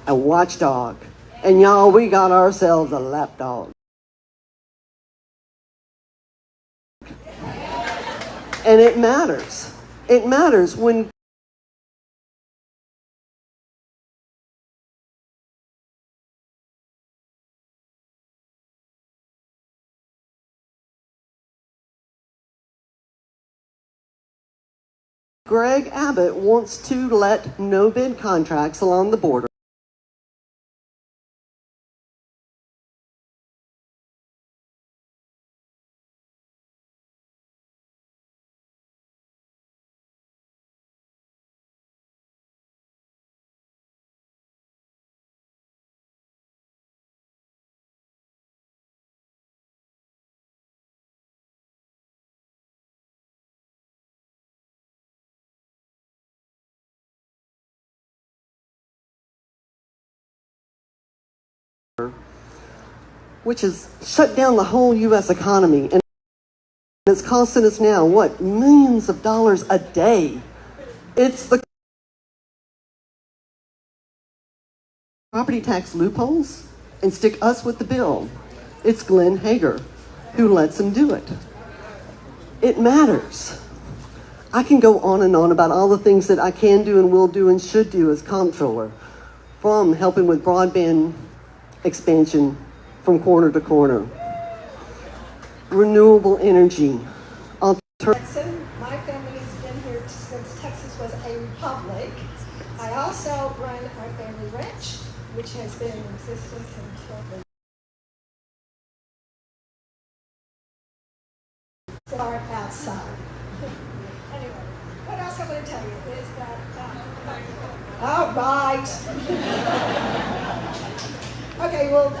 a watchdog. And y'all, we got ourselves a lapdog. And it matters. It matters when Greg Abbott wants to let no-bid contracts along the border which has shut down the whole U.S. economy. And it's costing us now, what, millions of dollars a day. It's the property tax loopholes and stick us with the bill. It's Glenn Hager who lets him do it. It matters. I can go on and on about all the things that I can do and will do and should do as comptroller, from helping with broadband expansion from corner to corner, renewable energy. My family's been here since Texas was a republic. I also run our family ranch, which has been in existence until the far outside. Anyway, what else I'm going to tell you is that, all right. Okay, well,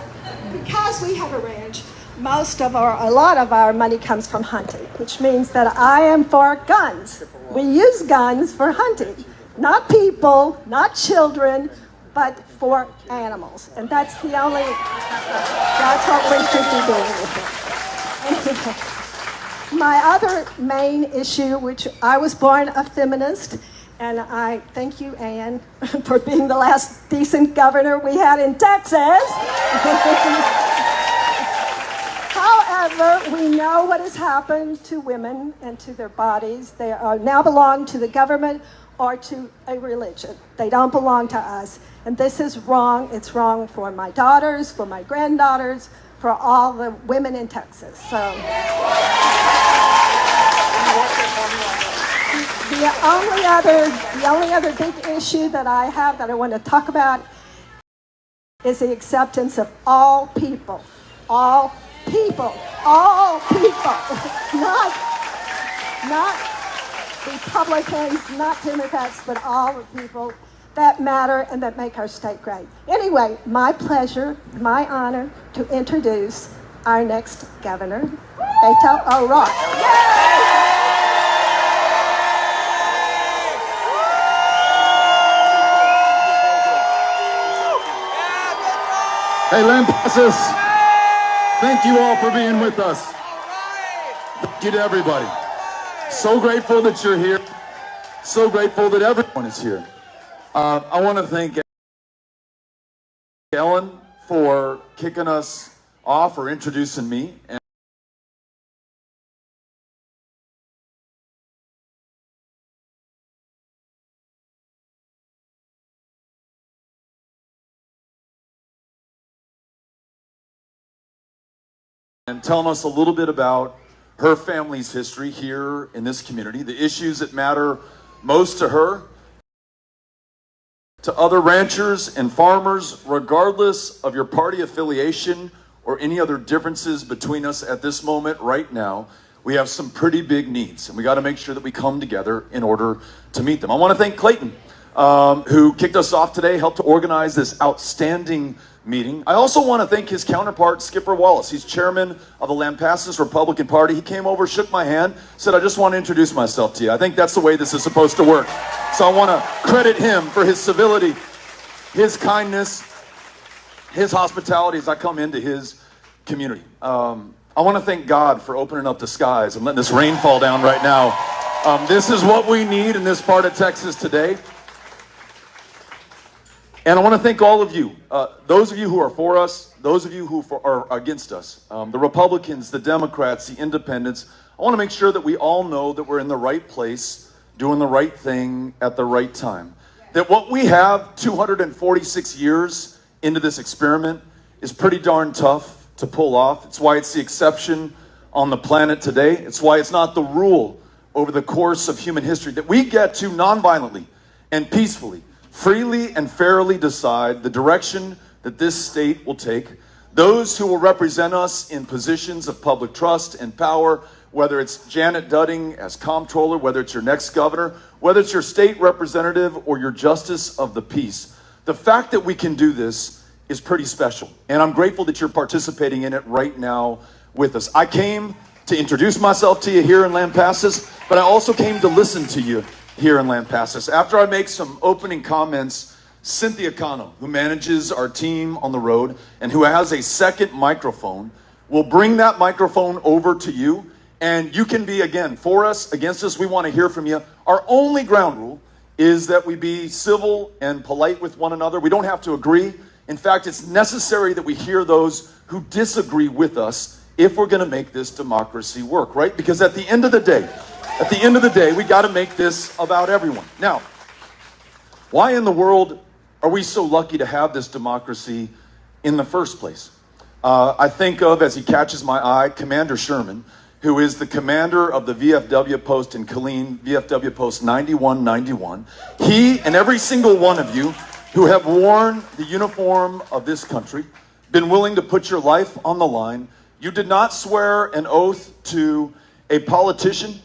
because we have a ranch, a lot of our money comes from hunting, which means that I am for guns. We use guns for hunting, not people, not children, but for animals. And that's what we should be doing with it. My other main issue, which I was born a feminist, and I thank you, Ann, for being the last decent governor we had in Texas. However, we know what has happened to women and to their bodies. They are now belong to the government or to a religion. They don't belong to us. And this is wrong. It's wrong for my daughters, for my granddaughters, for all the women in Texas. So the only other big issue that I have that I want to talk about is the acceptance of all people. All people, not Republicans, not Democrats, but all the people that matter and that make our state great. Anyway, my pleasure, my honor to introduce our next governor, Beto O'Rourke. Hey, Lampasas, thank you all for being with us. Thank you to everybody. So grateful that you're here. So grateful that everyone is here. I want to thank Ellen for kicking us off or introducing me. And telling us a little bit about her family's history here in this community, the issues that matter most to her, to other ranchers and farmers, regardless of your party affiliation or any other differences between us at this moment right now. We have some pretty big needs, and we got to make sure that we come together in order to meet them. I want to thank Clayton, who kicked us off today, helped to organize this outstanding meeting. I also want to thank his counterpart, Skipper Wallace. He's chairman of the Lampasas Republican Party. He came over, shook my hand, said, I just want to introduce myself to you. I think that's the way this is supposed to work. So I want to credit him for his civility, his kindness, his hospitality as I come into his community. I want to thank God for opening up the skies and letting this rain fall down right now. This is what we need in this part of Texas today. And I want to thank all of you, those of you who are for us, those of you who are against us, the Republicans, the Democrats, the Independents. I want to make sure that we all know that we're in the right place, doing the right thing at the right time. That what we have 246 years into this experiment is pretty darn tough to pull off. It's why it's the exception on the planet today. It's why it's not the rule over the course of human history, that we get to nonviolently and peacefully, freely and fairly decide the direction that this state will take. Those who will represent us in positions of public trust and power, whether it's Janet Dudding as comptroller, whether it's your next governor, whether it's your state representative or your justice of the peace. The fact that we can do this is pretty special. And I'm grateful that you're participating in it right now with us. I came to introduce myself to you here in Lampasas, but I also came to listen to you here in Lampasas. After I make some opening comments, Cynthia Cano, who manages our team on the road and who has a second microphone, will bring that microphone over to you. And you can be, again, for us, against us. We want to hear from you. Our only ground rule is that we be civil and polite with one another. We don't have to agree. In fact, it's necessary that we hear those who disagree with us if we're going to make this democracy work, right? Because at the end of the day, we got to make this about everyone. Now, why in the world are we so lucky to have this democracy in the first place? I think of, as he catches my eye, Commander Sherman, who is the commander of the VFW post in Killeen, VFW post 9191. He and every single one of you who have worn the uniform of this country, been willing to put your life on the line. You did not swear an oath to a politician.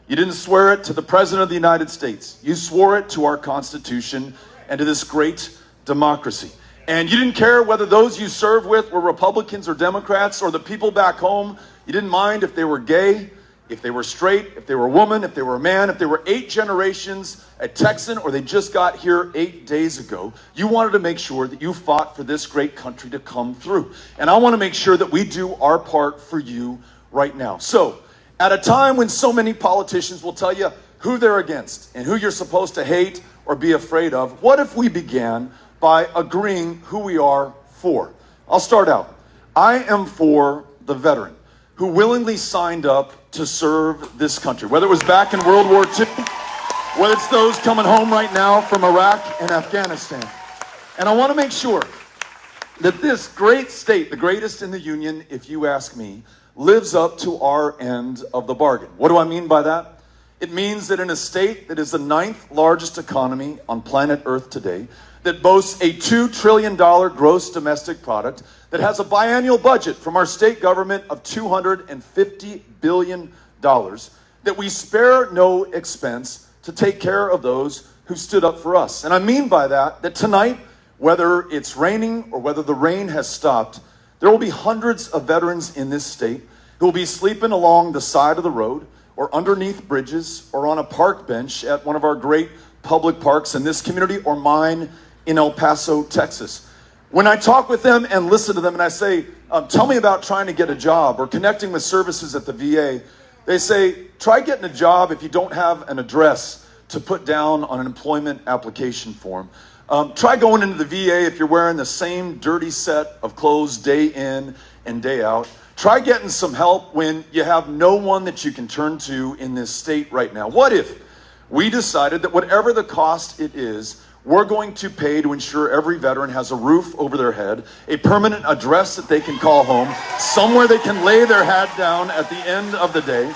You didn't swear it to the President of the United States. You swore it to our Constitution and to this great democracy. And you didn't care whether those you served with were Republicans or Democrats or the people back home. You didn't mind if they were gay, if they were straight, if they were a woman, if they were a man, if they were 8 generations a Texan, or they just got here 8 days ago. You wanted to make sure that you fought for this great country to come through. And I want to make sure that we do our part for you right now. So, at a time when so many politicians will tell you who they're against and who you're supposed to hate or be afraid of, what if we began by agreeing who we are for? I'll start out. I am for the veteran who willingly signed up to serve this country, whether it was back in World War II, whether it's those coming home right now from Iraq and Afghanistan. And I want to make sure that this great state, the greatest in the union, if you ask me, lives up to our end of the bargain. What do I mean by that? It means that in a state that is the 9th largest economy on planet Earth today, that boasts a $2 trillion gross domestic product, that has a biannual budget from our state government of $250 billion, that we spare no expense to take care of those who stood up for us. And I mean by that, that tonight, whether it's raining or whether the rain has stopped, there will be hundreds of veterans in this state who will be sleeping along the side of the road or underneath bridges or on a park bench at one of our great public parks in this community or mine in El Paso, Texas. When I talk with them and listen to them and I say, tell me about trying to get a job or connecting with services at the VA, they say, try getting a job if you don't have an address to put down on an employment application form. Try going into the VA if you're wearing the same dirty set of clothes day in and day out. Try getting some help when you have no one that you can turn to in this state right now. What if we decided that whatever the cost it is, we're going to pay to ensure every veteran has a roof over their head, a permanent address that they can call home, somewhere they can lay their head down at the end of the day.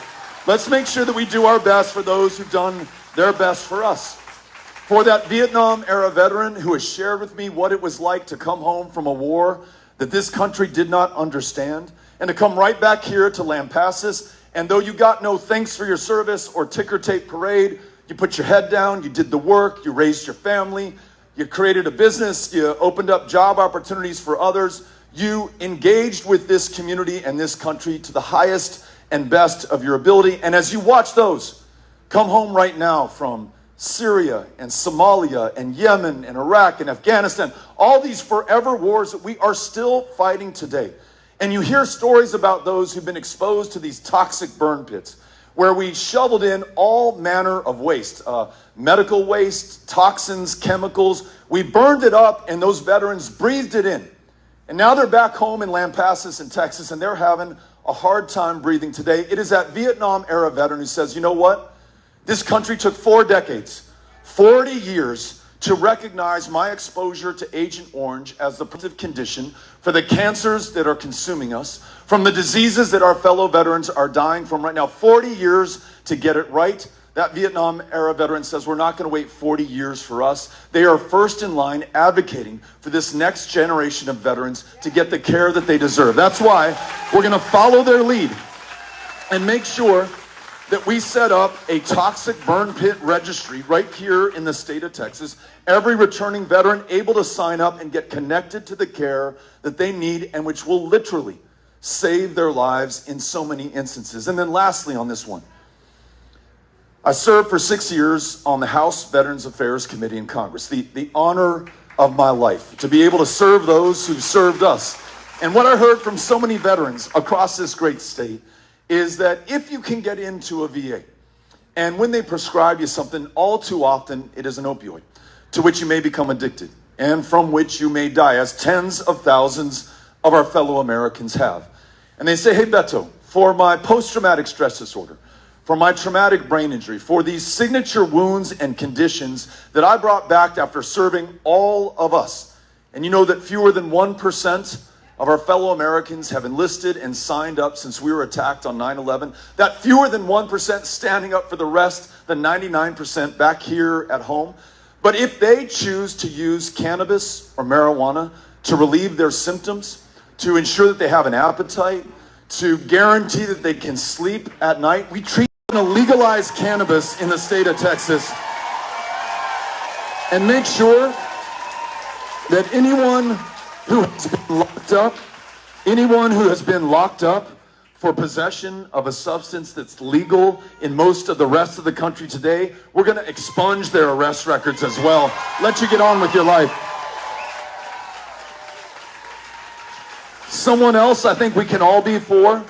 Let's make sure that we do our best for those who've done their best for us. For that Vietnam-era veteran who has shared with me what it was like to come home from a war that this country did not understand, and to come right back here to Lampasas, and though you got no thanks for your service or ticker tape parade, you put your head down, you did the work, you raised your family, you created a business, you opened up job opportunities for others, you engaged with this community and this country to the highest and best of your ability. And as you watch those come home right now from Syria and Somalia and Yemen and Iraq and Afghanistan, all these forever wars that we are still fighting today, and you hear stories about those who've been exposed to these toxic burn pits, where we shoveled in all manner of waste, medical waste, toxins, chemicals. We burned it up and those veterans breathed it in. And now they're back home in Lampasas in Texas and they're having a hard time breathing today. It is that Vietnam era veteran who says, you know what? This country took 4 decades, 40 years to recognize my exposure to Agent Orange as the protective condition for the cancers that are consuming us, from the diseases that our fellow veterans are dying from right now. 40 years to get it right. That Vietnam era veteran says we're not going to wait 40 years for us. They are first in line advocating for this next generation of veterans to get the care that they deserve. That's why we're going to follow their lead and make sure that we set up a toxic burn pit registry right here in the state of Texas. Every returning veteran able to sign up and get connected to the care that they need and which will literally save their lives in so many instances. And then lastly on this one, I served for 6 years on the House Veterans Affairs Committee in Congress. The honor of my life to be able to serve those who served us. And what I heard from so many veterans across this great state is that if you can get into a VA, and when they prescribe you something, all too often it is an opioid, to which you may become addicted, and from which you may die, as tens of thousands of our fellow Americans have. And they say, hey Beto, for my post-traumatic stress disorder, for my traumatic brain injury, for these signature wounds and conditions that I brought back after serving all of us, and you know that fewer than 1% of our fellow Americans have enlisted and signed up since we were attacked on 9/11. That fewer than 1% standing up for the rest, the 99% back here at home. But if they choose to use cannabis or marijuana to relieve their symptoms, to ensure that they have an appetite, to guarantee that they can sleep at night, we treat them to legalize cannabis in the state of Texas and make sure that anyone who has been locked up for possession of a substance that's legal in most of the rest of the country today, we're going to expunge their arrest records as well. Let you get on with your life. Someone else I think we can all be for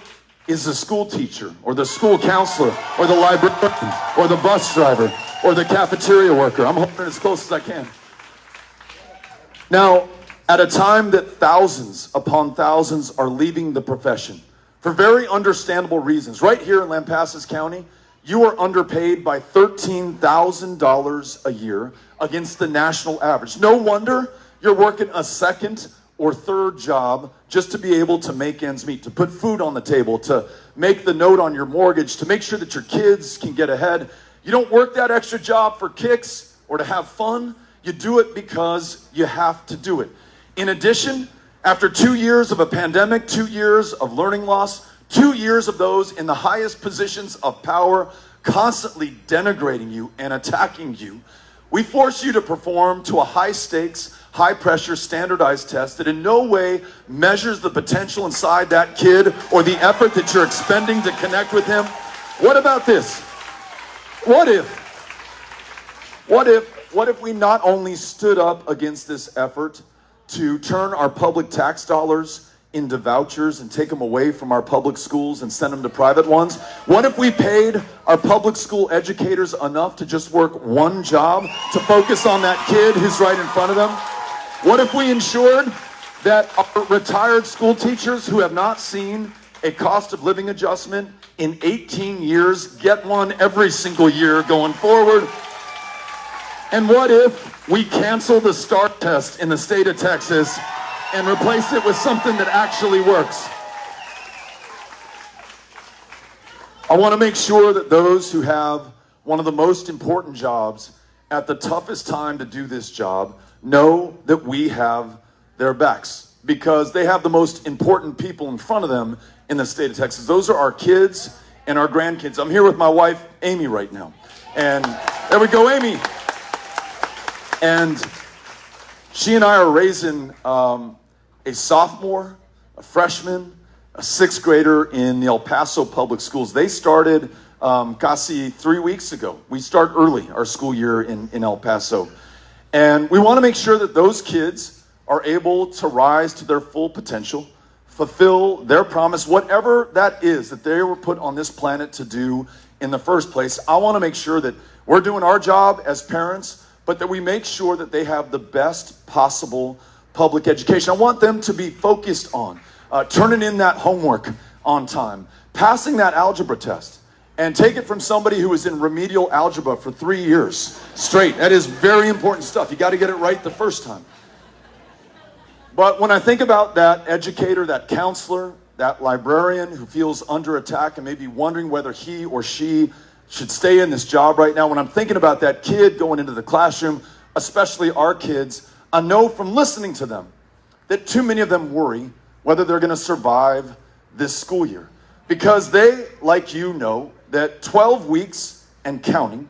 is the school teacher or the school counselor or the librarian or the bus driver or the cafeteria worker. I'm hoping as close as I can. Now, at a time that thousands upon thousands are leaving the profession for very understandable reasons. Right here in Lampasas County, you are underpaid by $13,000 a year against the national average. No wonder you're working a second or third job just to be able to make ends meet, to put food on the table, to make the note on your mortgage, to make sure that your kids can get ahead. You don't work that extra job for kicks or to have fun. You do it because you have to do it. In addition, after 2 years of a pandemic, 2 years of learning loss, 2 years of those in the highest positions of power constantly denigrating you and attacking you, we force you to perform to a high-stakes, high-pressure standardized test that in no way measures the potential inside that kid or the effort that you're expending to connect with him. What about this? What if we not only stood up against this effort to turn our public tax dollars into vouchers and take them away from our public schools and send them to private ones? What if we paid our public school educators enough to just work one job to focus on that kid who's right in front of them? What if we ensured that our retired school teachers who have not seen a cost of living adjustment in 18 years get one every single year going forward? And what if we cancel the START test in the state of Texas and replace it with something that actually works? I want to make sure that those who have one of the most important jobs at the toughest time to do this job know that we have their backs, because they have the most important people in front of them in the state of Texas. Those are our kids and our grandkids. I'm here with my wife, Amy, right now. And there we go, Amy. And she and I are raising a sophomore, a freshman, a sixth grader in the El Paso public schools. They started casi 3 weeks ago. We start early our school year in El Paso. And we want to make sure that those kids are able to rise to their full potential, fulfill their promise, whatever that is that they were put on this planet to do in the first place. I want to make sure that we're doing our job as parents, but that we make sure that they have the best possible public education. I want them to be focused on turning in that homework on time, passing that algebra test, and take it from somebody who was in remedial algebra for 3 years straight. That is very important stuff. You got to get it right the first time. But when I think about that educator, that counselor, that librarian who feels under attack and maybe wondering whether he or she should stay in this job right now, when I'm thinking about that kid going into the classroom, especially our kids, I know from listening to them that too many of them worry whether they're going to survive this school year. Because they, like you, know that 12 weeks and counting,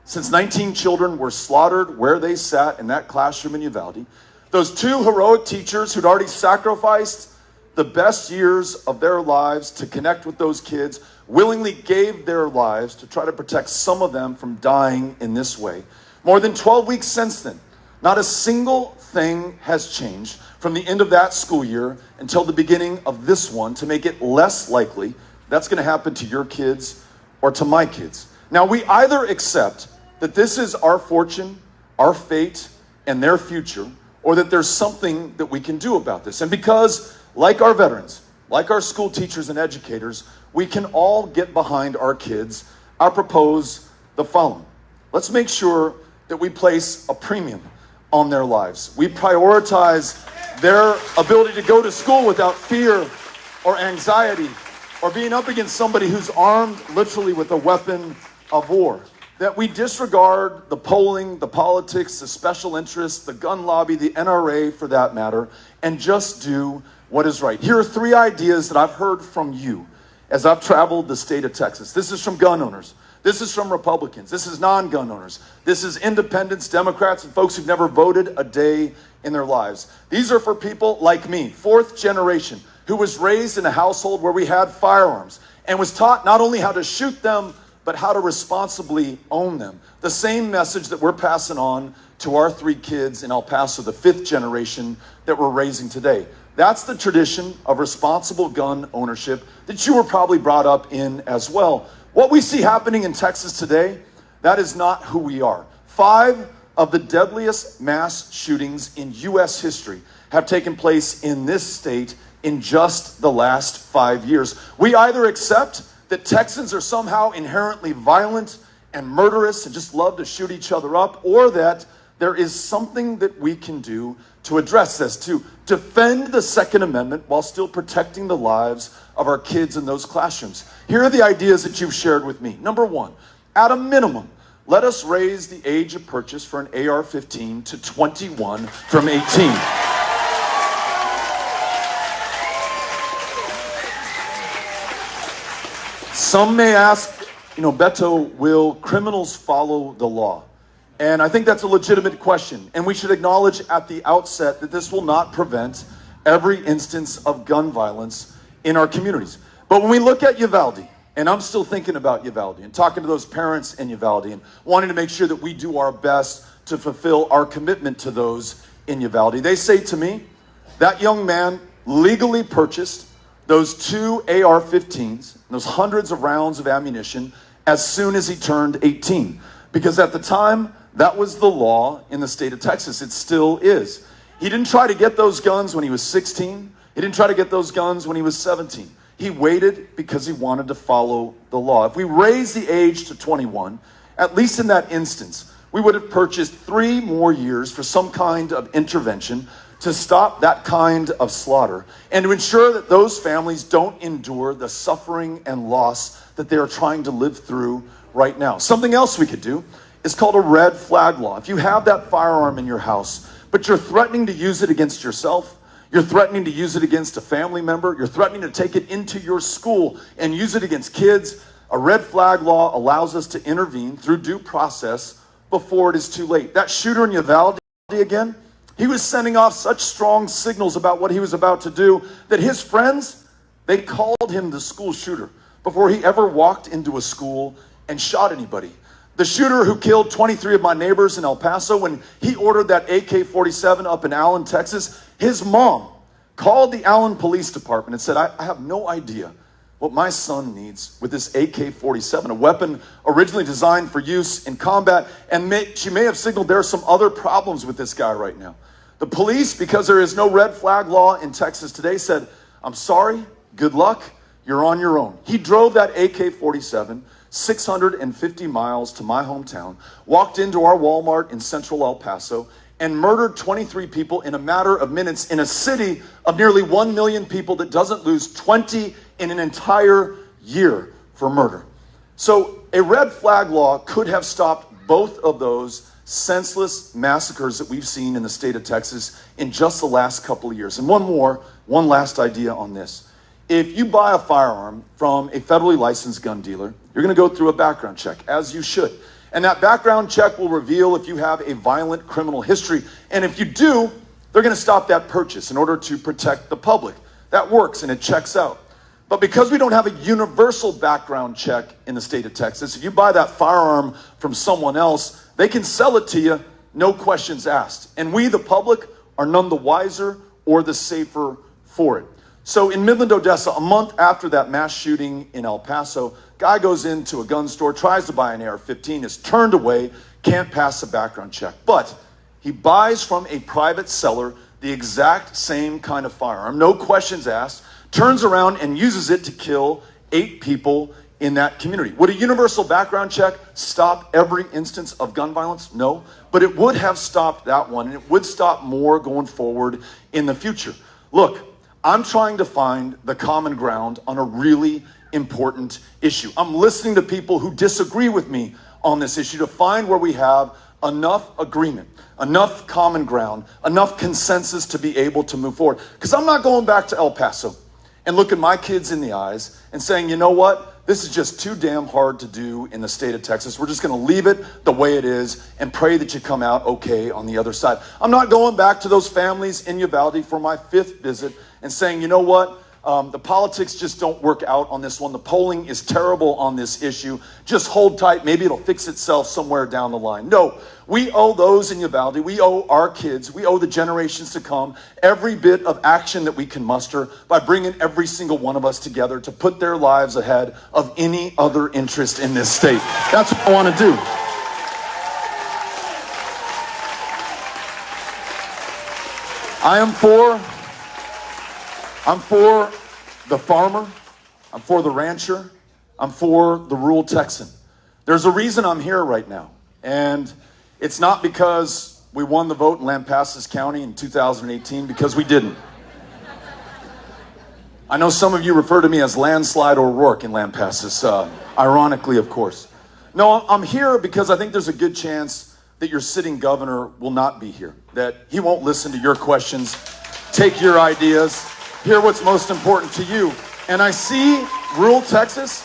since 19 children were slaughtered where they sat in that classroom in Uvalde, those two heroic teachers who'd already sacrificed the best years of their lives to connect with those kids, willingly gave their lives to try to protect some of them from dying in this way. More than 12 weeks since then, not a single thing has changed from the end of that school year until the beginning of this one to make it less likely that's going to happen to your kids or to my kids. Now, we either accept that this is our fortune, our fate, and their future, or that there's something that we can do about this. And because, like our veterans, like our school teachers and educators, we can all get behind our kids, I propose the following. Let's make sure that we place a premium on their lives. We prioritize their ability to go to school without fear or anxiety or being up against somebody who's armed literally with a weapon of war. That we disregard the polling, the politics, the special interests, the gun lobby, the NRA for that matter, and just do what is right. Here are 3 ideas that I've heard from you as I've traveled the state of Texas. This is from gun owners. This is from Republicans. This is non-gun owners. This is independents, Democrats, and folks who've never voted a day in their lives. These are for people like me, 4th generation, who was raised in a household where we had firearms and was taught not only how to shoot them, but how to responsibly own them. The same message that we're passing on to our 3 kids in El Paso, the 5th generation that we're raising today. That's the tradition of responsible gun ownership that you were probably brought up in as well. What we see happening in Texas today, that is not who we are. 5 of the deadliest mass shootings in U.S. history have taken place in this state in just the last 5 years. We either accept that Texans are somehow inherently violent and murderous and just love to shoot each other up, or that there is something that we can do to address this, to defend the Second Amendment while still protecting the lives of our kids in those classrooms. Here are the ideas that you've shared with me. Number 1, at a minimum, let us raise the age of purchase for an AR-15 to 21 from 18. Some may ask, Beto, will criminals follow the law? And I think that's a legitimate question. And we should acknowledge at the outset that this will not prevent every instance of gun violence in our communities. But when we look at Uvalde, and I'm still thinking about Uvalde and talking to those parents in Uvalde and wanting to make sure that we do our best to fulfill our commitment to those in Uvalde, they say to me, that young man legally purchased those 2 AR-15s, those hundreds of rounds of ammunition, as soon as he turned 18. Because at the time, that was the law in the state of Texas. It still is. He didn't try to get those guns when he was 16. He didn't try to get those guns when he was 17. He waited because he wanted to follow the law. If we raise the age to 21, at least in that instance, we would have purchased 3 more years for some kind of intervention to stop that kind of slaughter and to ensure that those families don't endure the suffering and loss that they are trying to live through right now. Something else we could do is called a red flag law. If you have that firearm in your house, but you're threatening to use it against yourself, you're threatening to use it against a family member, you're threatening to take it into your school and use it against kids, a red flag law allows us to intervene through due process before it is too late. That shooter in Uvalde again, he was sending off such strong signals about what he was about to do that his friends, they called him the school shooter before he ever walked into a school and shot anybody. The shooter who killed 23 of my neighbors in El Paso, when he ordered that AK-47 up in Allen, Texas, his mom called the Allen Police Department and said, I have no idea what my son needs with this AK-47, a weapon originally designed for use in combat. And she may have signaled there are some other problems with this guy right now. The police, because there is no red flag law in Texas today, said, I'm sorry, good luck, you're on your own. He drove that AK-47 650 miles to my hometown, walked into our Walmart in central El Paso, and murdered 23 people in a matter of minutes in a city of nearly 1 million people that doesn't lose 20 in an entire year for murder. So a red flag law could have stopped both of those senseless massacres that we've seen in the state of Texas in just the last couple of years. And one last idea on this. If you buy a firearm from a federally licensed gun dealer, you're going to go through a background check, as you should. And that background check will reveal if you have a violent criminal history. And if you do, they're going to stop that purchase in order to protect the public. That works and it checks out. But because we don't have a universal background check in the state of Texas, if you buy that firearm from someone else, they can sell it to you, no questions asked. And we, the public, are none the wiser or the safer for it. So in Midland, Odessa, a month after that mass shooting in El Paso, guy goes into a gun store, tries to buy an AR-15, is turned away, can't pass a background check. But he buys from a private seller the exact same kind of firearm, no questions asked, turns around and uses it to kill 8 people in that community. Would a universal background check stop every instance of gun violence? No, but it would have stopped that one, and it would stop more going forward in the future. Look, I'm trying to find the common ground on a really important issue. I'm listening to people who disagree with me on this issue to find where we have enough agreement, enough common ground, enough consensus to be able to move forward. Because I'm not going back to El Paso and looking my kids in the eyes and saying, you know what? This is just too damn hard to do in the state of Texas. We're just going to leave it the way it is and pray that you come out okay on the other side. I'm not going back to those families in Uvalde for my 5th visit and saying, you know what? The politics just don't work out on this one. The polling is terrible on this issue. Just hold tight. Maybe it'll fix itself somewhere down the line. No, we owe those in Uvalde. We owe our kids. We owe the generations to come every bit of action that we can muster by bringing every single one of us together to put their lives ahead of any other interest in this state. That's what I want to do. I'm for the farmer, I'm for the rancher, I'm for the rural Texan. There's a reason I'm here right now, and it's not because we won the vote in Lampasas County in 2018, because we didn't. I know some of you refer to me as Landslide O'Rourke in Lampasas, ironically, of course. No, I'm here because I think there's a good chance that your sitting governor will not be here, that he won't listen to your questions, take your ideas, hear what's most important to you. And I see rural Texas,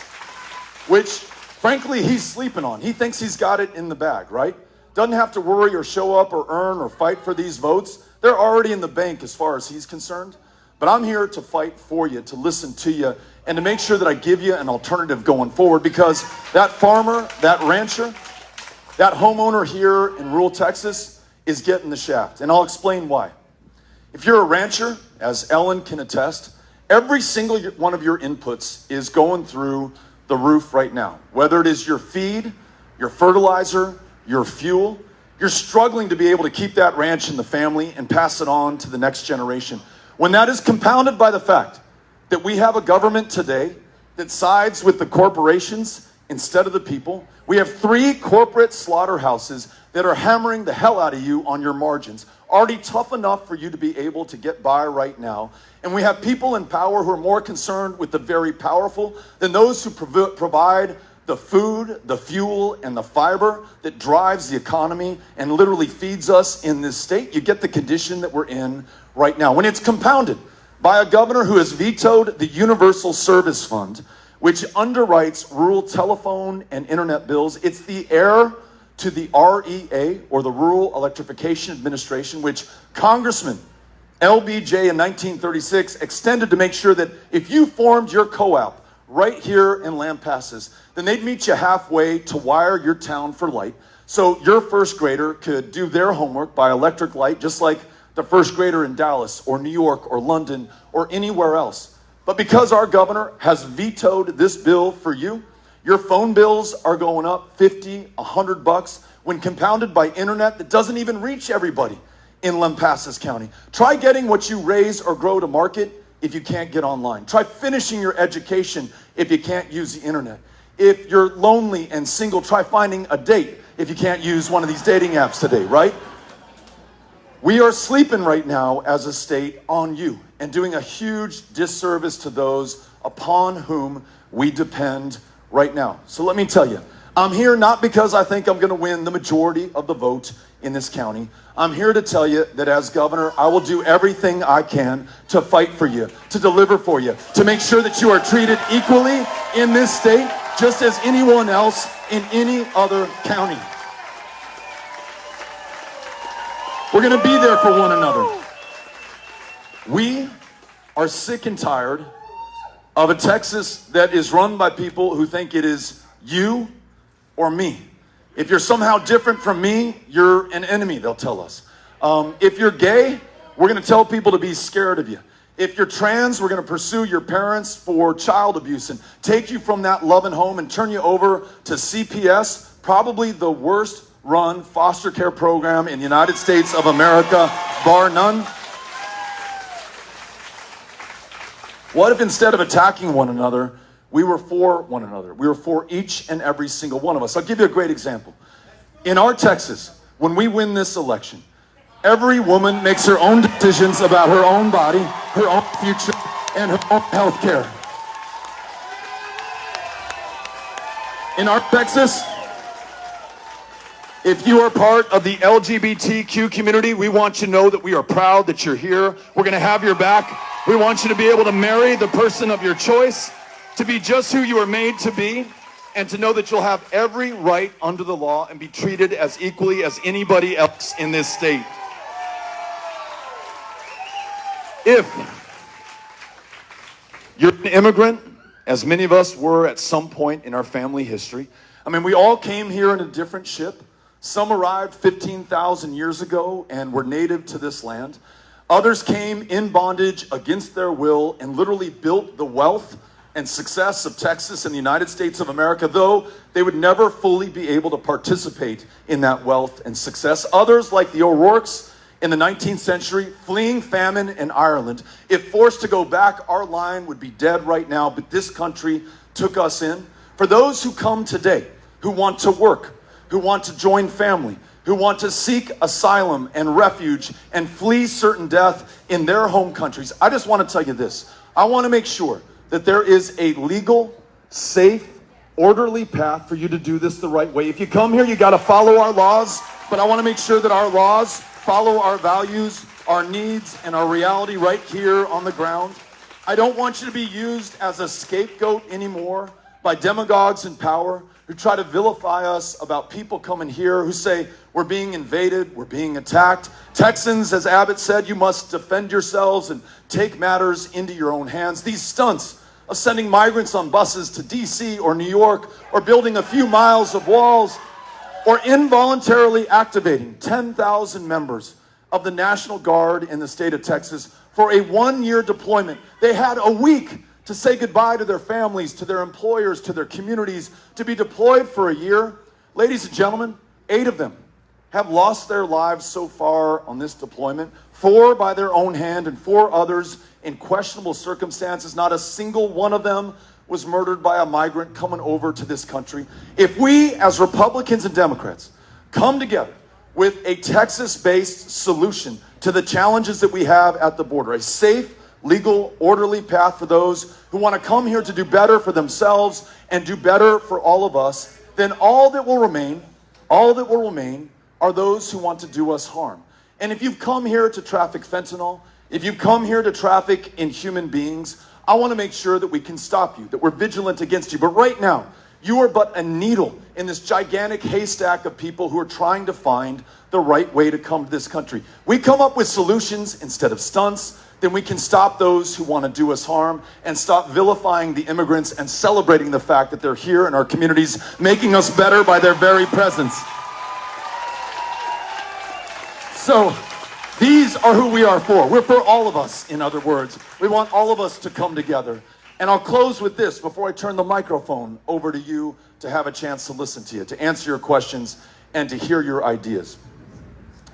which frankly he's sleeping on. He thinks he's got it in the bag, right? Doesn't have to worry or show up or earn or fight for these votes. They're already in the bank as far as he's concerned. But I'm here to fight for you, to listen to you, and to make sure that I give you an alternative going forward, because that farmer, that rancher, that homeowner here in rural Texas is getting the shaft. And I'll explain why. If you're a rancher, as Ellen can attest, every single one of your inputs is going through the roof right now. Whether it is your feed, your fertilizer, your fuel, you're struggling to be able to keep that ranch in the family and pass it on to the next generation. When that is compounded by the fact that we have a government today that sides with the corporations instead of the people. We have 3 corporate slaughterhouses that are hammering the hell out of you on your margins. Already tough enough for you to be able to get by right now. And we have people in power who are more concerned with the very powerful than those who provide the food, the fuel, and the fiber that drives the economy and literally feeds us in this state. You get the condition that we're in right now. When it's compounded by a governor who has vetoed the Universal Service Fund, which underwrites rural telephone and internet bills. It's the heir to the REA, or the Rural Electrification Administration, which Congressman LBJ in 1936 extended to make sure that if you formed your co-op right here in Lampasas, then they'd meet you halfway to wire your town for light, so your first grader could do their homework by electric light, just like the first grader in Dallas or New York or London or anywhere else. But because our governor has vetoed this bill for you, your phone bills are going up $50, $100 when compounded by internet that doesn't even reach everybody in Lampasas County. Try getting what you raise or grow to market if you can't get online. Try finishing your education if you can't use the internet. If you're lonely and single, try finding a date if you can't use one of these dating apps today, right? We are sleeping right now as a state on you and doing a huge disservice to those upon whom we depend right now. So let me tell you, I'm here not because I think I'm going to win the majority of the vote in this county. I'm here to tell you that as governor, I will do everything I can to fight for you, to deliver for you, to make sure that you are treated equally in this state, just as anyone else in any other county. We're going to be there for one another. We are sick and tired of a Texas that is run by people who think it is you or me. If you're somehow different from me, you're an enemy, they'll tell us. If you're gay, we're going to tell people to be scared of you. If you're trans, we're going to pursue your parents for child abuse and take you from that loving home and turn you over to CPS, probably the worst run foster care program in the United States of America, bar none. What if instead of attacking one another, we were for one another? We were for each and every single one of us. I'll give you a great example. In our Texas, when we win this election, every woman makes her own decisions about her own body, her own future, and her own health care. In our Texas, if you are part of the LGBTQ community, we want you to know that we are proud that you're here. We're going to have your back. We want you to be able to marry the person of your choice, to be just who you are made to be, and to know that you'll have every right under the law and be treated as equally as anybody else in this state. If you're an immigrant, as many of us were at some point in our family history, I mean, we all came here in a different ship. Some arrived 15,000 years ago and were native to this land. Others came in bondage against their will and literally built the wealth and success of Texas and the United States of America, though they would never fully be able to participate in that wealth and success. Others, like the O'Rourke's in the 19th century, fleeing famine in Ireland, if forced to go back, our line would be dead right now, but this country took us in. For those who come today, who want to work, who want to join family, who want to seek asylum and refuge and flee certain death in their home countries, I just want to tell you this. I want to make sure that there is a legal, safe, orderly path for you to do this the right way. If you come here, you got to follow our laws, but I want to make sure that our laws follow our values, our needs, and our reality right here on the ground. I don't want you to be used as a scapegoat anymore by demagogues in power who try to vilify us about people coming here who say we're being invaded, we're being attacked. Texans, as Abbott said, you must defend yourselves and take matters into your own hands. These stunts of sending migrants on buses to DC or New York, or building a few miles of walls, or involuntarily activating 10,000 members of the National Guard in the state of Texas for a one-year deployment. They had a week to say goodbye to their families, to their employers, to their communities, to be deployed for a year. Ladies and gentlemen, 8 of them have lost their lives so far on this deployment, 4 by their own hand and 4 others in questionable circumstances. Not a single one of them was murdered by a migrant coming over to this country. If we, as Republicans and Democrats, come together with a Texas-based solution to the challenges that we have at the border, a safe, legal, orderly path for those who want to come here to do better for themselves and do better for all of us, then all that will remain are those who want to do us harm. And if you've come here to traffic fentanyl, if you've come here to traffic in human beings, I want to make sure that we can stop you, that we're vigilant against you. But right now, you are but a needle in this gigantic haystack of people who are trying to find the right way to come to this country. We come up with solutions instead of stunts, then we can stop those who want to do us harm and stop vilifying the immigrants and celebrating the fact that they're here in our communities, making us better by their very presence. So These are who we are for. We're for all of us, in other words. We want all of us to come together. And I'll close with this before I turn the microphone over to you to have a chance to listen to you, to answer your questions, and to hear your ideas.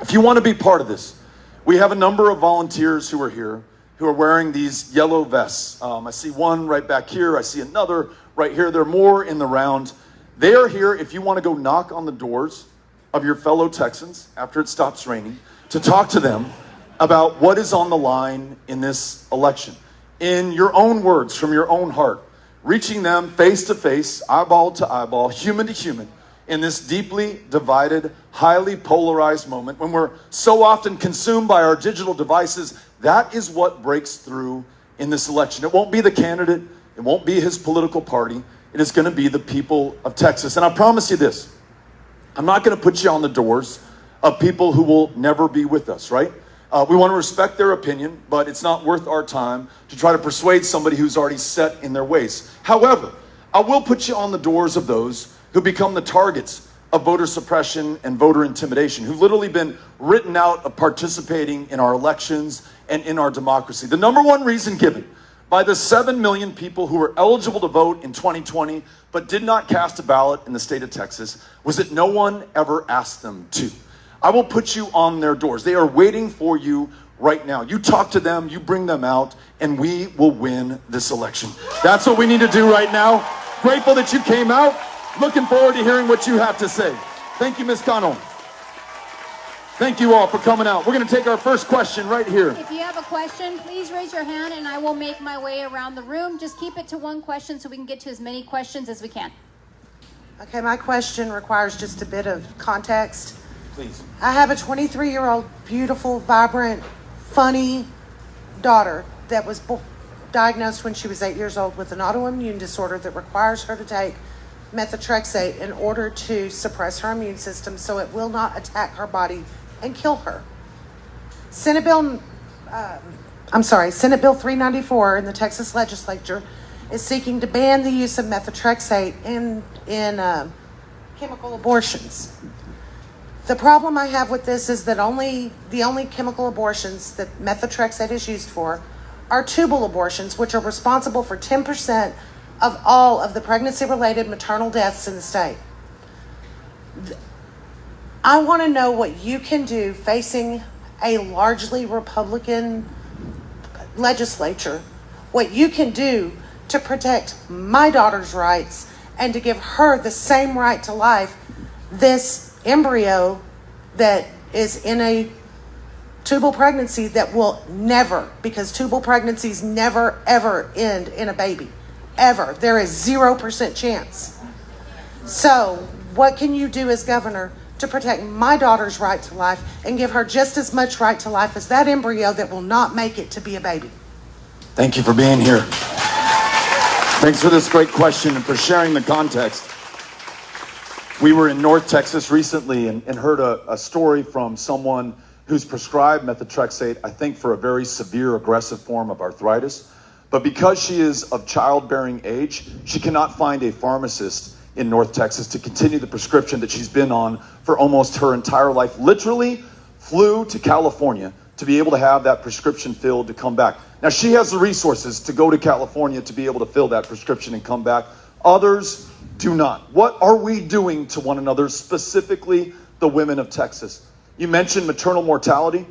If you want to be part of this, we have a number of volunteers who are here who are wearing these yellow vests. I see one right back here. I see another right here. There are more in the round. They are here if you want to go knock on the doors of your fellow Texans after it stops raining, to talk to them about what is on the line in this election. In your own words, from your own heart, reaching them face to face, eyeball to eyeball, human to human, in this deeply divided, highly polarized moment when we're so often consumed by our digital devices. That is what breaks through in this election. It won't be the candidate. It won't be his political party. It is going to be the people of Texas. And I promise you this, I'm not going to put you on the doors of people who will never be with us, right? We want to respect their opinion, but it's not worth our time to try to persuade somebody who's already set in their ways. However, I will put you on the doors of those who become the targets of voter suppression and voter intimidation, who've literally been written out of participating in our elections and in our democracy. The number one reason given by the 7 million people who were eligible to vote in 2020 but did not cast a ballot in the state of Texas was that no one ever asked them to. I will put you on their doors. They are waiting for you right now. You talk to them, you bring them out, and we will win this election. That's what we need to do right now. Grateful that you came out. Looking forward to hearing what you have to say. Thank you, Ms. Connell. Thank you all for coming out. We're going to take our first question right here. If you have a question, please raise your hand and I will make my way around the room. Just keep it to one question so we can get to as many questions as we can. Okay, my question requires just a bit of context. Please. I have a 23-year-old, beautiful, vibrant, funny daughter that was diagnosed when she was 8 years old with an autoimmune disorder that requires her to take methotrexate in order to suppress her immune system so it will not attack her body and kill her. Senate Bill 394 in the Texas legislature is seeking to ban the use of methotrexate in chemical abortions. The problem I have with this is that the only chemical abortions that methotrexate is used for are tubal abortions, which are responsible for 10% of all of the pregnancy-related maternal deaths in the state. I want to know what you can do facing a largely Republican legislature, what you can do to protect my daughter's rights and to give her the same right to life this embryo that is in a tubal pregnancy that will never, because tubal pregnancies never ever end in a baby. Ever. There is 0% chance. So what can you do as governor to protect my daughter's right to life and give her just as much right to life as that embryo that will not make it to be a baby? Thank you for being here. Thanks for this great question and for sharing the context. We were in North Texas recently and heard a story from someone who's prescribed methotrexate, I think for a very severe, aggressive form of arthritis. But because she is of childbearing age, she cannot find a pharmacist in North Texas to continue the prescription that she's been on for almost her entire life. Literally flew to California to be able to have that prescription filled to come back. Now, she has the resources to go to California to be able to fill that prescription and come back. Others do not. What are we doing to one another, specifically the women of Texas? You mentioned maternal mortality.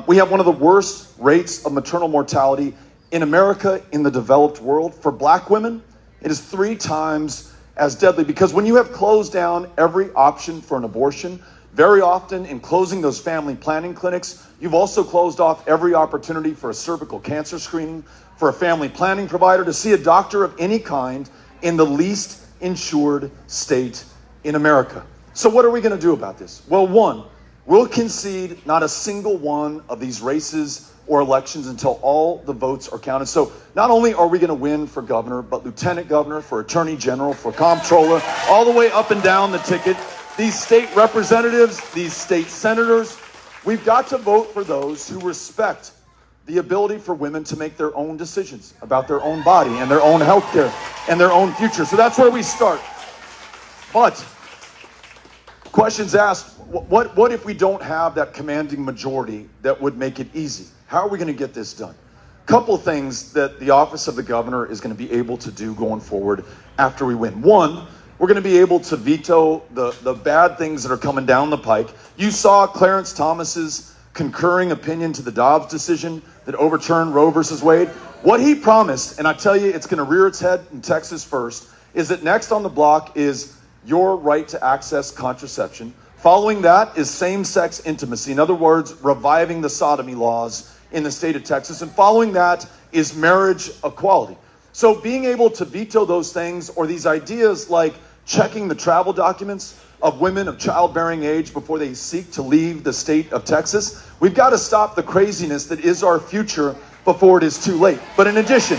We have one of the worst rates of maternal mortality in America, in the developed world. For black women, it is 3 times as deadly, because when you have closed down every option for an abortion, very often in closing those family planning clinics, you've also closed off every opportunity for a cervical cancer screening, for a family planning provider to see a doctor of any kind in the least insured state in America. So what are we going to do about this? Well, one, we'll concede not a single one of these races or elections until all the votes are counted. So not only are we going to win for governor, but lieutenant governor, for attorney general, for comptroller, all the way up and down the ticket. These state representatives, these state senators, we've got to vote for those who respect the ability for women to make their own decisions about their own body and their own health care and their own future. So that's where we start. But Questions asked, what if we don't have that commanding majority that would make it easy? How are we going to get this done? Couple things that the office of the governor is going to be able to do going forward after we win. One, we're going to be able to veto the bad things that are coming down the pike. You saw Clarence Thomas's concurring opinion to the Dobbs decision that overturned Roe versus Wade. What he promised, and I tell you it's going to rear its head in Texas first, is that next on the block is your right to access contraception. Following that is same-sex intimacy. In other words, reviving the sodomy laws in the state of Texas. And following that is marriage equality. So being able to veto those things, or these ideas like checking the travel documents of women of childbearing age before they seek to leave the state of Texas, we've got to stop the craziness that is our future before it is too late. But in addition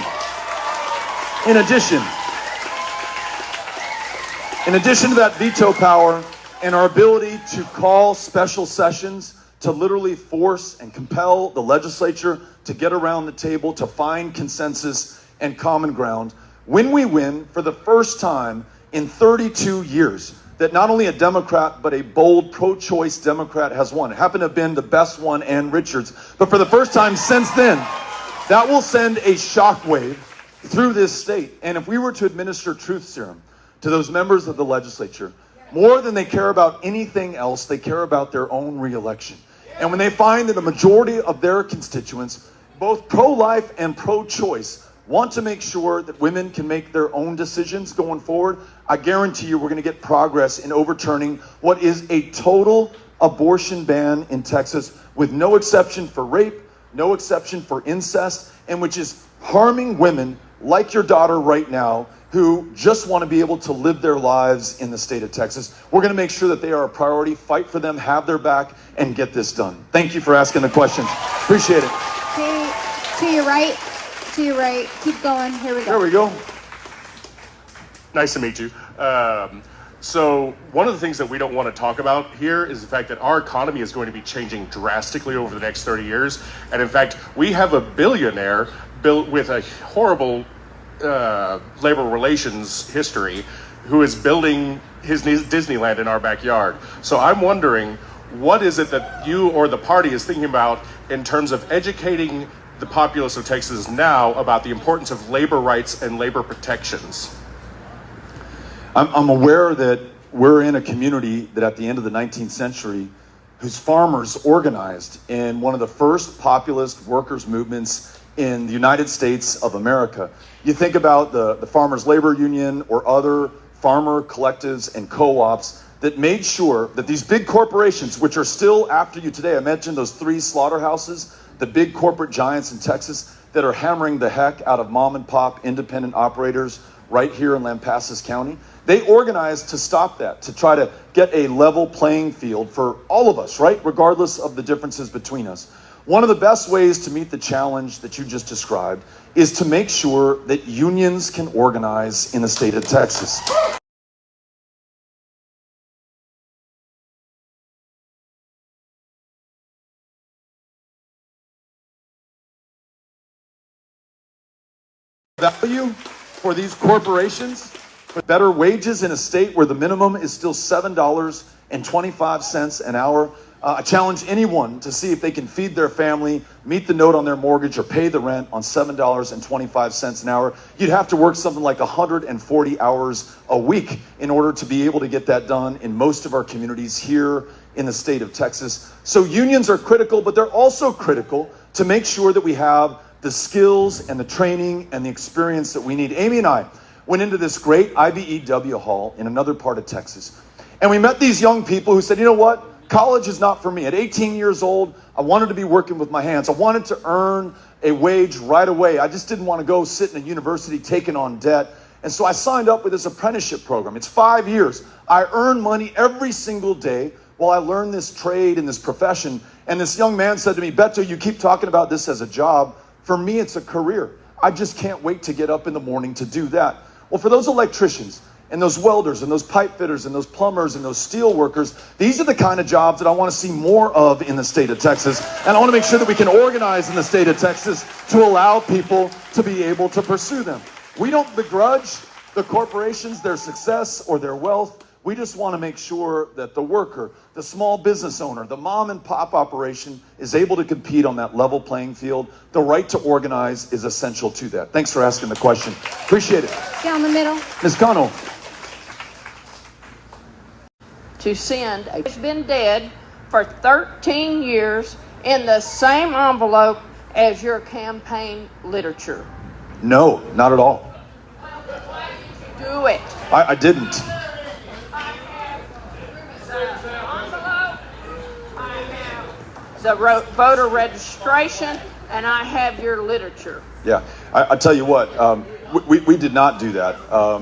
to that veto power and our ability to call special sessions to literally force and compel the legislature to get around the table to find consensus and common ground, when we win for the first time in 32 years, that not only a Democrat, but a bold pro-choice Democrat has won. It happened to have been the best one, Ann Richards. But for the first time since then, that will send a shockwave through this state. And if we were to administer truth serum to those members of the legislature, more than they care about anything else, they care about their own reelection. And when they find that a majority of their constituents, both pro-life and pro-choice, want to make sure that women can make their own decisions going forward, I guarantee you we're going to get progress in overturning what is a total abortion ban in Texas, with no exception for rape, no exception for incest, and which is harming women like your daughter right now, who just want to be able to live their lives in the state of Texas. We're going to make sure that they are a priority, fight for them, have their back, and get this done. Thank you for asking the questions. Appreciate it. To your right. To your right. Keep going. Here we go. There we go. Nice to meet you. So one of the things that we don't want to talk about here is the fact that our economy is going to be changing drastically over the next 30 years. And in fact, we have a billionaire built with a horrible labor relations history who is building his Disneyland in our backyard. So I'm wondering, what is it that you or the party is thinking about in terms of educating the populace of Texas now about the importance of labor rights and labor protections? I'm aware that we're in a community that at the end of the 19th century, whose farmers organized in one of the first populist workers' movements in the United States of America. You think about the Farmers Labor Union or other farmer collectives and co-ops that made sure that these big corporations, which are still after you today, I mentioned those 3 slaughterhouses, the big corporate giants in Texas that are hammering the heck out of mom and pop independent operators right here in Lampasas County. They organized to stop that, to try to get a level playing field for all of us, right? Regardless of the differences between us. One of the best ways to meet the challenge that you just described is to make sure that unions can organize in the state of Texas. Value for these corporations, for better wages in a state where the minimum is still $7.25 an hour. I challenge anyone to see if they can feed their family, meet the note on their mortgage, or pay the rent on $7.25 an hour. You'd have to work something like 140 hours a week in order to be able to get that done in most of our communities here in the state of Texas. So unions are critical, but they're also critical to make sure that we have the skills and the training and the experience that we need. Amy and I went into this great IBEW hall in another part of Texas, and we met these young people who said, you know what? College is not for me. At 18 years old, I wanted to be working with my hands. I wanted to earn a wage right away. I just didn't want to go sit in a university taking on debt. And so I signed up with this apprenticeship program. It's 5 years. I earn money every single day while I learn this trade and this profession. And this young man said to me, Beto, you keep talking about this as a job. For me, it's a career. I just can't wait to get up in the morning to do that. Well, for those electricians, and those welders and those pipe fitters and those plumbers and those steel workers, these are the kind of jobs that I want to see more of in the state of Texas. And I want to make sure that we can organize in the state of Texas to allow people to be able to pursue them. We don't begrudge the corporations their success or their wealth. We We just want to make sure that the worker, the small business owner, the mom and pop operation is able to compete on that level playing field. The right to organize is essential to that. Thanks for asking the question. Appreciate it. Down the middle. Ms. Cano. To send a has been dead for 13 years in the same envelope as your campaign literature? No, not at all. Do it. I didn't. The voter registration, and I have your literature. Yeah, I tell you what, we did not do that.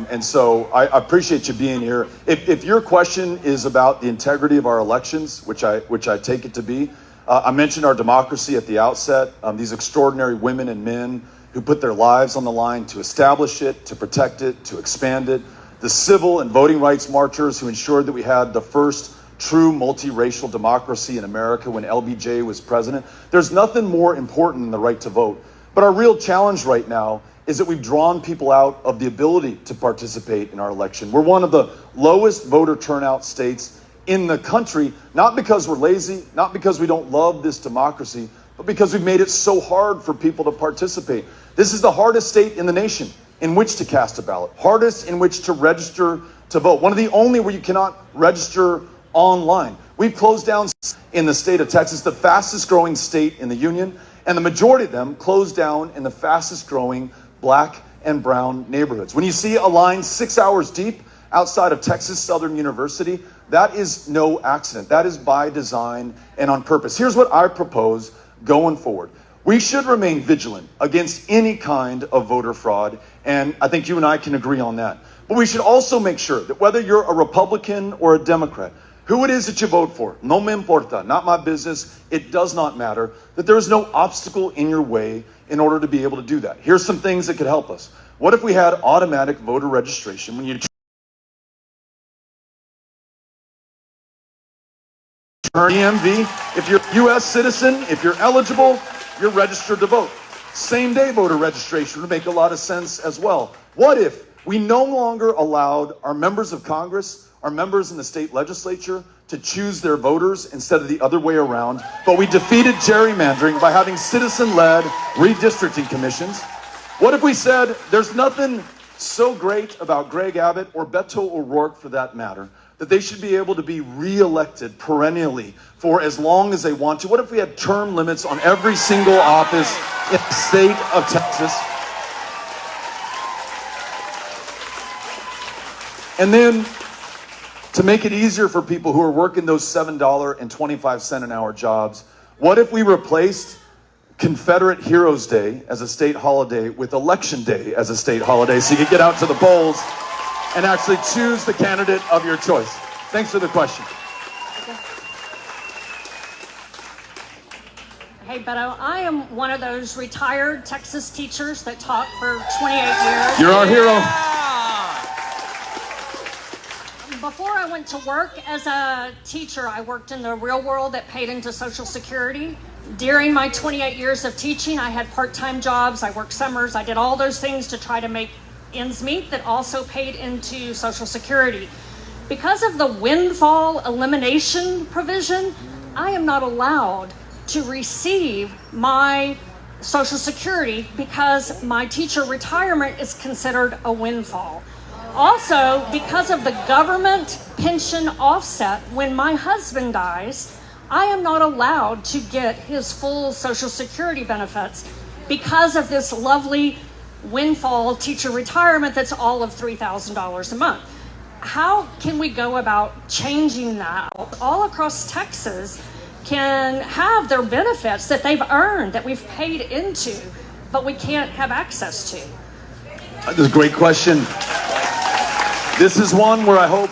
And so I appreciate you being here. If your question is about the integrity of our elections, which I take it to be, I mentioned our democracy at the outset, these extraordinary women and men who put their lives on the line to establish it, to protect it, to expand it, the civil and voting rights marchers who ensured that we had the first true multiracial democracy in America when LBJ was president. There's nothing more important than the right to vote. But our real challenge right now is that we've drawn people out of the ability to participate in our election. We're one of the lowest voter turnout states in the country, not because we're lazy, not because we don't love this democracy, but because we've made it so hard for people to participate. This is the hardest state in the nation in which to cast a ballot, hardest in which to register to vote. One of the only where you cannot register online. We've closed down in the state of Texas, the fastest growing state in the union, and the majority of them closed down in the fastest growing black and brown neighborhoods. When you see a line 6 hours deep outside of Texas Southern University, that is no accident. That is by design and on purpose. Here's what I propose going forward. We should remain vigilant against any kind of voter fraud, and I think you and I can agree on that. But we should also make sure that whether you're a Republican or a Democrat, who it is that you vote for, no me importa, not my business, it does not matter, that there is no obstacle in your way in order to be able to do that. Here's some things that could help us. What if we had automatic voter registration when you turn EMV? If you're a U.S. citizen, if you're eligible, you're registered to vote. Same day voter registration would make a lot of sense as well. What if we no longer allowed our members of Congress, our members in the state legislature, to choose their voters instead of the other way around, but we defeated gerrymandering by having citizen-led redistricting commissions? What if we said there's nothing so great about Greg Abbott or Beto O'Rourke for that matter, that they should be able to be re-elected perennially for as long as they want to? What if we had term limits on every single office in the state of Texas? And then, to make it easier for people who are working those $7.25 an hour jobs, what if we replaced Confederate Heroes Day as a state holiday with Election Day as a state holiday, so you could get out to the polls and actually choose the candidate of your choice? Thanks for the question. Hey, Beto, I am one of those retired Texas teachers that taught for 28 years. You're our hero. Before I went to work as a teacher, I worked in the real world that paid into Social Security. During my 28 years of teaching, I had part-time jobs, I worked summers, I did all those things to try to make ends meet that also paid into Social Security. Because of the windfall elimination provision, I am not allowed to receive my Social Security because my teacher retirement is considered a windfall. Also, because of the government pension offset, when my husband dies, I am not allowed to get his full Social Security benefits because of this lovely windfall teacher retirement that's all of $3,000 a month. How can we go about changing that? All across Texas can have their benefits that they've earned, that we've paid into, but we can't have access to. That's a great question. This is one where I hope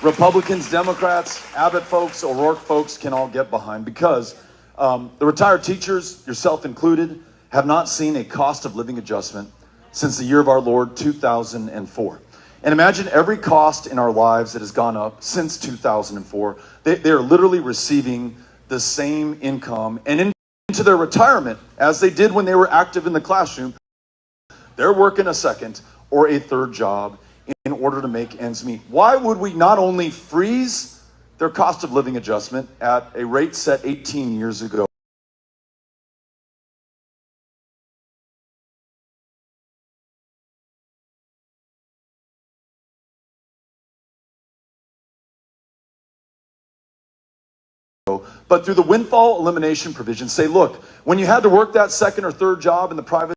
Republicans, Democrats, Abbott folks, O'Rourke folks can all get behind, because the retired teachers, yourself included, have not seen a cost of living adjustment since the year of our Lord, 2004. And imagine every cost in our lives that has gone up since 2004. They are literally receiving the same income, and into their retirement, as they did when they were active in the classroom, they're working a second or a third job in order to make ends meet. Why would we not only freeze their cost of living adjustment at a rate set 18 years ago, but through the windfall elimination provision, say, look, when you had to work that second or third job in the private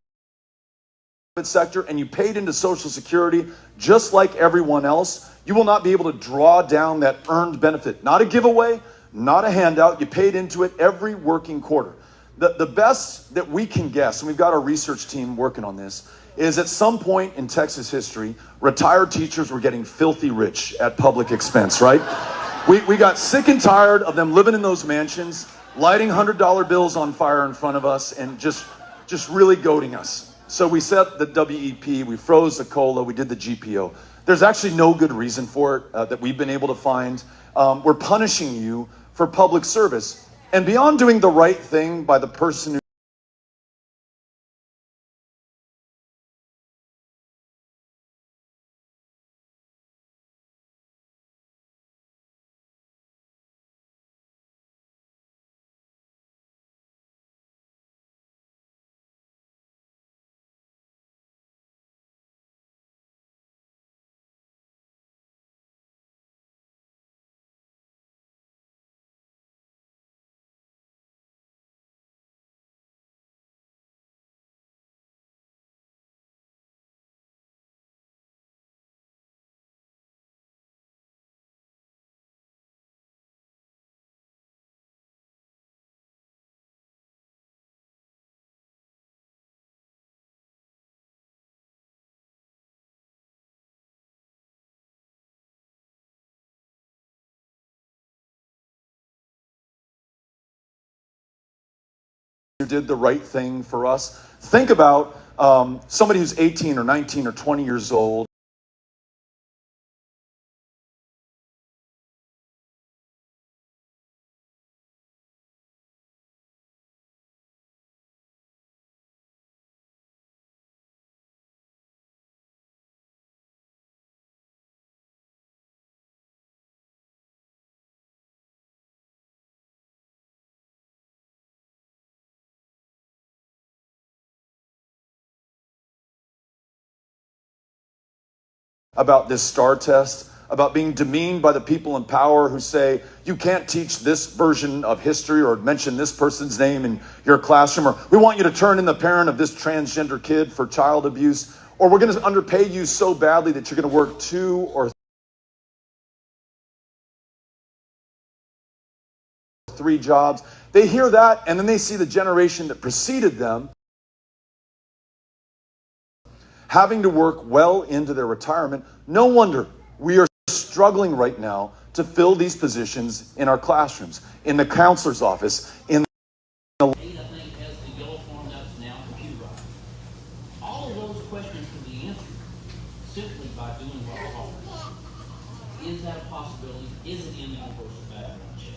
sector and you paid into Social Security just like everyone else, you will not be able to draw down that earned benefit. Not a giveaway, not a handout. You paid into it every working quarter. The best that we can guess, and we've got our research team working on this, is at some point in Texas history, retired teachers were getting filthy rich at public expense, right? We got sick and tired of them living in those mansions, lighting $100 bills on fire in front of us, and just really goading us. So we set the WEP, we froze the COLA, we did the GPO. There's actually no good reason for it that we've been able to find. We're punishing you for public service. And beyond doing the right thing by the person who did the right thing for us. Think about somebody who's 18 or 19 or 20 years old. About this STAR test, about being demeaned by the people in power who say, you can't teach this version of history or mention this person's name in your classroom, or we want you to turn in the parent of this transgender kid for child abuse, or we're going to underpay you so badly that you're going to work 2 or 3 jobs. They hear that, and then they see the generation that preceded them having to work well into their retirement. No wonder we are struggling right now to fill these positions in our classrooms, in the counselor's office, in the I think has the yellow form that's now computerized. All of those questions can be answered simply by doing what's called. Is that a possibility? Is it in the universal background check?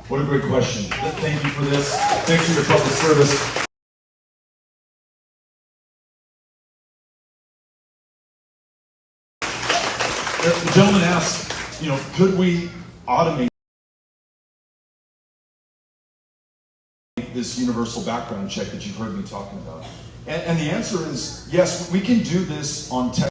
What a great question. Thank you for this. Thanks for your public service. The gentleman asked, could we automate this universal background check that you've heard me talking about? And the answer is yes, we can do this on tech.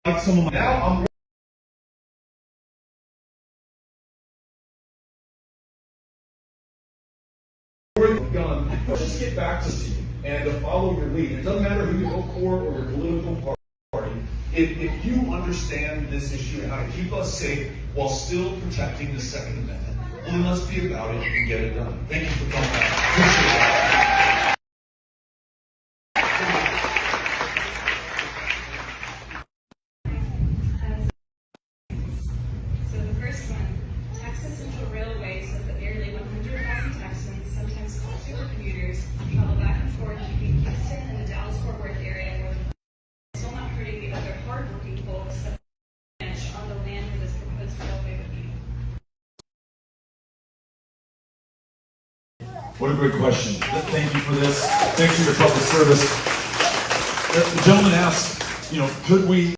like some of my, now I'm gun. Let's just get back to you and to follow your lead. It doesn't matter who you vote for or your political party. If you understand this issue and how to keep us safe while still protecting the Second Amendment, well, then let's be about it and get it done. Thank you for coming out. Appreciate it. So the first one, Texas Central Railway says that nearly 100,000 Texans, sometimes called super commuters, travel back and forth between Houston and the Dallas-Fort Worth area, where still not hurting the other hardworking folks that ranch on the land where this proposed railway would be. What a great question. Thank you for this. Thanks for your public service. The gentleman asked, could we